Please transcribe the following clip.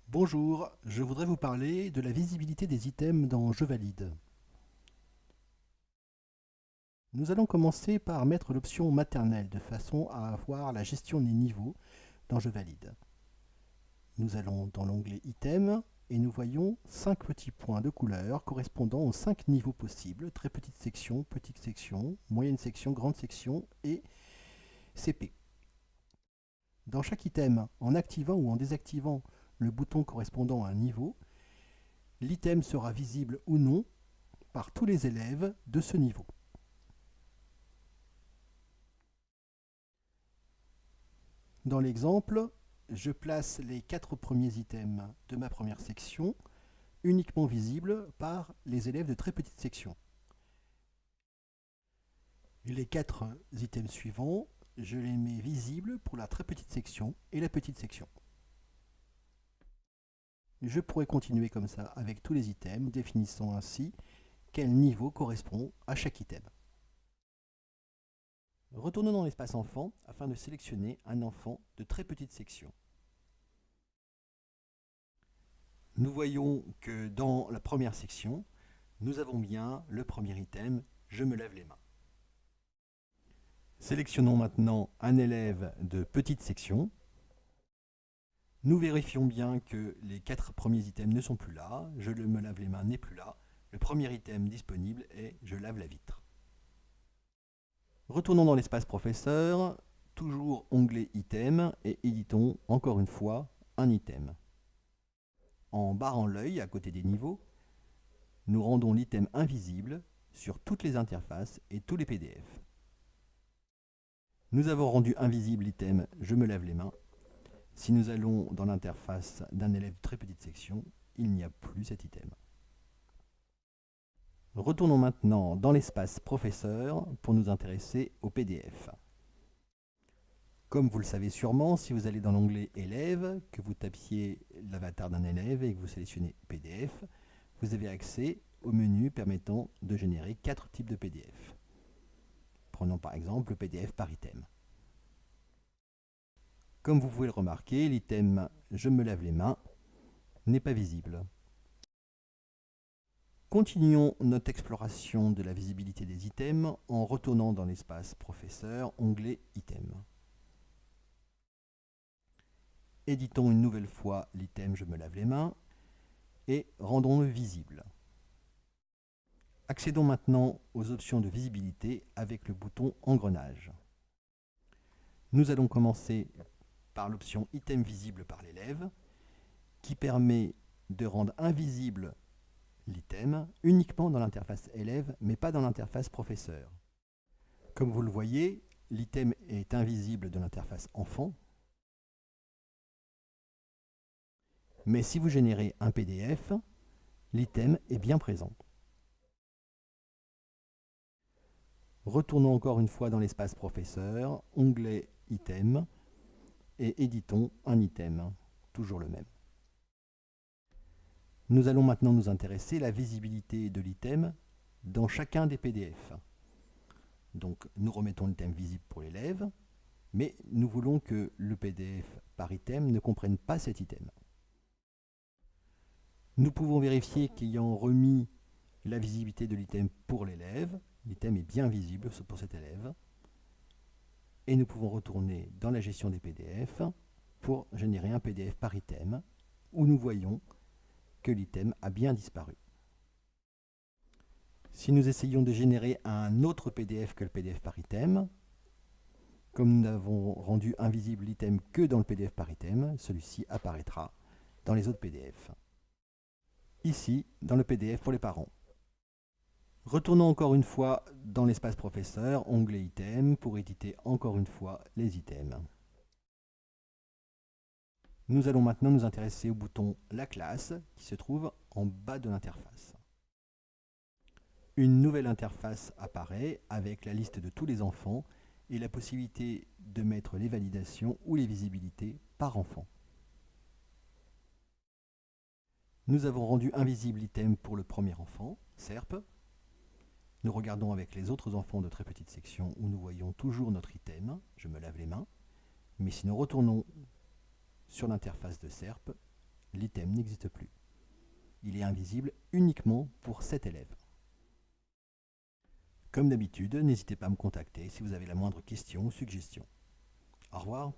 Bonjour, je voudrais vous parler de la visibilité des items dans Je valide. Nous allons commencer par mettre l'option maternelle de façon à avoir la gestion des niveaux dans Je valide. Nous allons dans l'onglet Items et nous voyons 5 petits points de couleur correspondant aux 5 niveaux possibles, très petite section, moyenne section, grande section et CP. Dans chaque item, en activant ou en désactivant le bouton correspondant à un niveau, l'item sera visible ou non par tous les élèves de ce niveau. Dans l'exemple, je place les 4 premiers items de ma première section uniquement visibles par les élèves de très petite section. Et les 4 items suivants, je les mets visibles pour la très petite section et la petite section. Je pourrais continuer comme ça avec tous les items, définissant ainsi quel niveau correspond à chaque item. Retournons dans l'espace enfant afin de sélectionner un enfant de très petite section. Nous voyons que dans la première section, nous avons bien le premier item, je me lave les mains. Sélectionnons maintenant un élève de petite section. Nous vérifions bien que les 4 premiers items ne sont plus là, je me lave les mains n'est plus là, le premier item disponible est je lave la vitre. Retournons dans l'espace professeur, toujours onglet item et éditons encore une fois un item. En barrant l'œil à côté des niveaux, nous rendons l'item invisible sur toutes les interfaces et tous les PDF. Nous avons rendu invisible l'item je me lave les mains. Si nous allons dans l'interface d'un élève de très petite section, il n'y a plus cet item. Retournons maintenant dans l'espace professeur pour nous intéresser au PDF. Comme vous le savez sûrement, si vous allez dans l'onglet élève, que vous tapiez l'avatar d'un élève et que vous sélectionnez PDF, vous avez accès au menu permettant de générer 4 types de PDF. Prenons par exemple le PDF par item. Comme vous pouvez le remarquer, l'item « Je me lave les mains » n'est pas visible. Continuons notre exploration de la visibilité des items en retournant dans l'espace Professeur, onglet Items. Éditons une nouvelle fois l'item « Je me lave les mains » et rendons-le visible. Accédons maintenant aux options de visibilité avec le bouton Engrenage. Nous allons commencer par l'option Item visible par l'élève, qui permet de rendre invisible l'item uniquement dans l'interface élève, mais pas dans l'interface professeur. Comme vous le voyez, l'item est invisible de l'interface enfant, mais si vous générez un PDF, l'item est bien présent. Retournons encore une fois dans l'espace professeur, onglet Item, et éditons un item, toujours le même. Nous allons maintenant nous intéresser à la visibilité de l'item dans chacun des PDF. Donc nous remettons l'item visible pour l'élève, mais nous voulons que le PDF par item ne comprenne pas cet item. Nous pouvons vérifier qu'ayant remis la visibilité de l'item pour l'élève, l'item est bien visible pour cet élève. Et nous pouvons retourner dans la gestion des PDF pour générer un PDF par item, où nous voyons que l'item a bien disparu. Si nous essayons de générer un autre PDF que le PDF par item, comme nous n'avons rendu invisible l'item que dans le PDF par item, celui-ci apparaîtra dans les autres PDF. Ici, dans le PDF pour les parents. Retournons encore une fois dans l'espace professeur, onglet Item, pour éditer encore une fois les items. Nous allons maintenant nous intéresser au bouton La classe, qui se trouve en bas de l'interface. Une nouvelle interface apparaît avec la liste de tous les enfants et la possibilité de mettre les validations ou les visibilités par enfant. Nous avons rendu invisible l'item pour le premier enfant, SERP. Nous regardons avec les autres enfants de très petite section où nous voyons toujours notre item, je me lave les mains, Mais si nous retournons sur l'interface de SERP, l'item n'existe plus. Il est invisible uniquement pour cet élève. Comme d'habitude, n'hésitez pas à me contacter si vous avez la moindre question ou suggestion. Au revoir.